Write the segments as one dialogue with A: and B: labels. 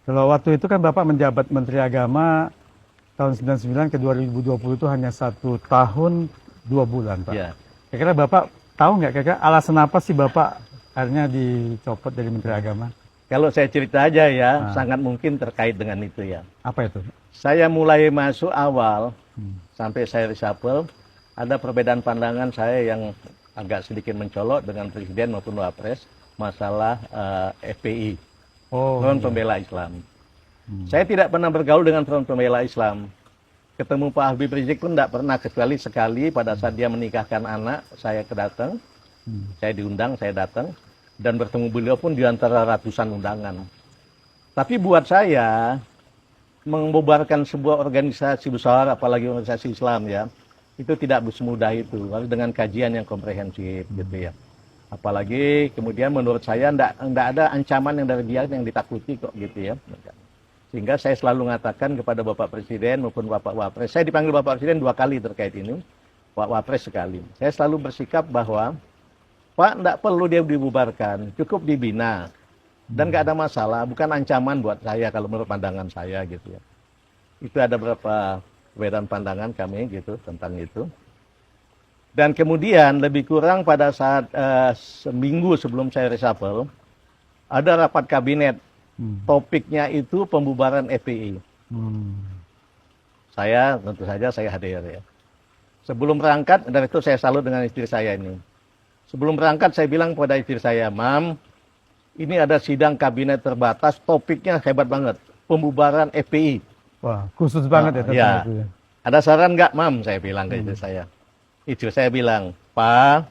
A: Kalau waktu itu kan Bapak menjabat Menteri Agama tahun 99 ke 2020 itu hanya 1 tahun 2 bulan, Pak.
B: Ya.
A: Kira-kira Bapak tahu nggak kira-kira alasan apa sih Bapak akhirnya dicopot dari Menteri Agama?
B: Kalau saya cerita aja ya, sangat mungkin terkait dengan itu ya.
A: Apa itu?
B: Saya mulai masuk awal, sampai saya reshuffle, ada perbedaan pandangan saya yang agak sedikit mencolok dengan Presiden maupun Wapres, masalah FPI, Front Pembela Islam. Saya tidak pernah bergaul dengan Front Pembela Islam. Ketemu Pak Habib Rizik pun tidak pernah, kecuali sekali pada saat dia menikahkan anak, saya kedatang, saya diundang, saya datang, dan bertemu beliau pun di antara ratusan undangan. Tapi buat saya, membubarkan sebuah organisasi besar, apalagi organisasi Islam ya, itu tidak semudah itu, harus dengan kajian yang komprehensif gitu ya. Apalagi kemudian menurut saya tidak ada ancaman yang dari dia yang ditakuti kok gitu ya. Sehingga saya selalu mengatakan kepada Bapak Presiden maupun Bapak Wapres, saya dipanggil Bapak Presiden 2 kali terkait ini, Pak Wapres sekali. Saya selalu bersikap bahwa Pak, tidak perlu dia dibubarkan, cukup dibina. Dan nggak ada masalah, bukan ancaman buat saya kalau menurut pandangan saya gitu ya. Itu ada beberapa perbedaan pandangan kami gitu tentang itu. Dan kemudian lebih kurang pada saat seminggu sebelum saya reshuffle, ada rapat kabinet. Topiknya itu pembubaran FPI. Saya tentu saja saya hadir ya. Sebelum berangkat, dan itu saya salut dengan istri saya ini. Sebelum berangkat saya bilang kepada istri saya, Mam, ini ada sidang kabinet terbatas, topiknya hebat banget, pembubaran FPI.
A: Wah, khusus banget
B: ya.
A: Itu ya.
B: Ada saran nggak, Mam? Saya bilang ke istri saya. Istri saya bilang, Pak,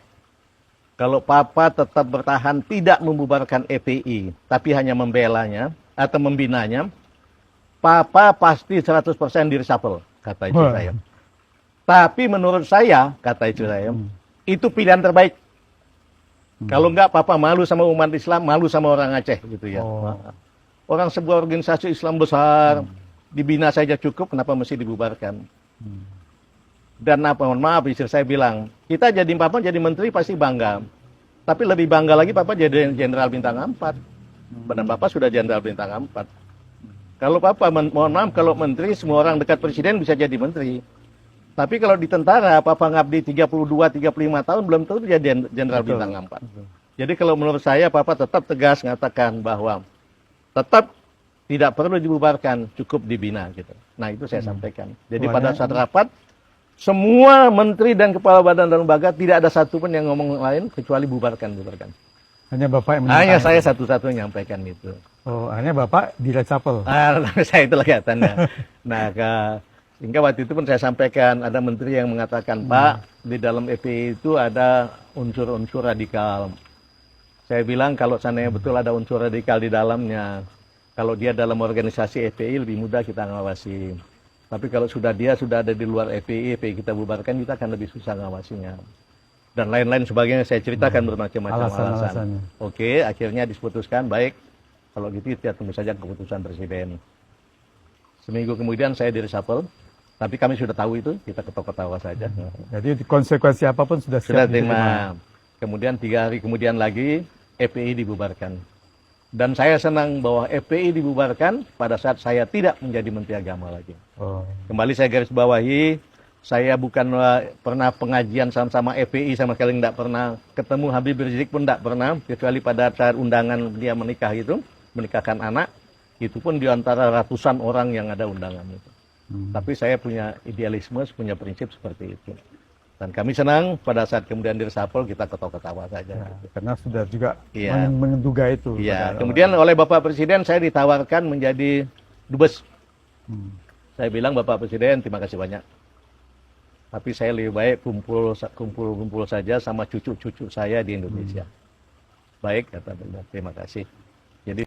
B: kalau Papa tetap bertahan tidak membubarkan FPI, tapi hanya membelanya atau membinanya, Papa pasti 100% di reshuffle, kata istri saya. Tapi menurut saya, kata istri saya, itu pilihan terbaik. Kalau enggak, Papa malu sama umat Islam, malu sama orang Aceh gitu ya. Orang sebuah organisasi Islam besar, dibina saja cukup, kenapa mesti dibubarkan? Dan mohon maaf, istri saya bilang, kita jadi Papa jadi menteri pasti bangga. Tapi lebih bangga lagi Papa jadi jenderal bintang 4. Dan Papa sudah jenderal bintang 4. Kalau Papa, mohon maaf, kalau menteri, semua orang dekat presiden bisa jadi menteri. Tapi kalau di tentara, Papa ngabdi 32-35 tahun, belum tentu jadi jenderal bintang 4. Jadi kalau menurut saya, Papa tetap tegas mengatakan bahwa tetap tidak perlu dibubarkan, cukup dibina gitu. Nah itu saya sampaikan. Jadi pada saat rapat, semua menteri dan kepala badan dan lembaga tidak ada satupun yang ngomong lain kecuali bubarkan.
A: Hanya Bapak yang
B: hanya saya satu-satunya menyampaikan itu.
A: Oh, hanya Bapak di reshuffle.
B: Saya itu kelihatannya. Nah, hingga waktu itu pun saya sampaikan, ada menteri yang mengatakan, Pak, di dalam FPI itu ada unsur-unsur radikal. Saya bilang kalau seandainya betul ada unsur radikal di dalamnya, kalau dia dalam organisasi FPI lebih mudah kita ngawasi. Tapi kalau sudah ada di luar FPI kita bubarkan, kita akan lebih susah ngawasinya. Dan lain-lain sebagainya saya ceritakan bermacam-macam alasan. Oke, akhirnya diputuskan, baik, kalau gitu kita tunggu saja keputusan Presiden. Seminggu kemudian saya di reshuffle. Tapi kami sudah tahu itu, kita ketawa-ketawa saja.
A: Jadi konsekuensi apapun sudah
B: terima. Kemudian 3 hari kemudian lagi, FPI dibubarkan. Dan saya senang bahwa FPI dibubarkan pada saat saya tidak menjadi Menteri Agama lagi. Kembali saya garis bawahi, saya bukan pernah pengajian sama-sama FPI, sama sekali tidak pernah. Ketemu Habib Rizik pun tidak pernah, kecuali pada saat undangan dia menikah itu, menikahkan anak, itu pun di antara ratusan orang yang ada undangan itu. Tapi saya punya idealisme, punya prinsip seperti itu. Dan kami senang pada saat kemudian di reshuffle kita ketawa-ketawa saja.
A: Karena sudah juga menduga itu.
B: Kemudian oleh Bapak Presiden saya ditawarkan menjadi dubes. Saya bilang, Bapak Presiden terima kasih banyak. Tapi saya lebih baik kumpul saja sama cucu-cucu saya di Indonesia. Baik, kata beliau, terima kasih.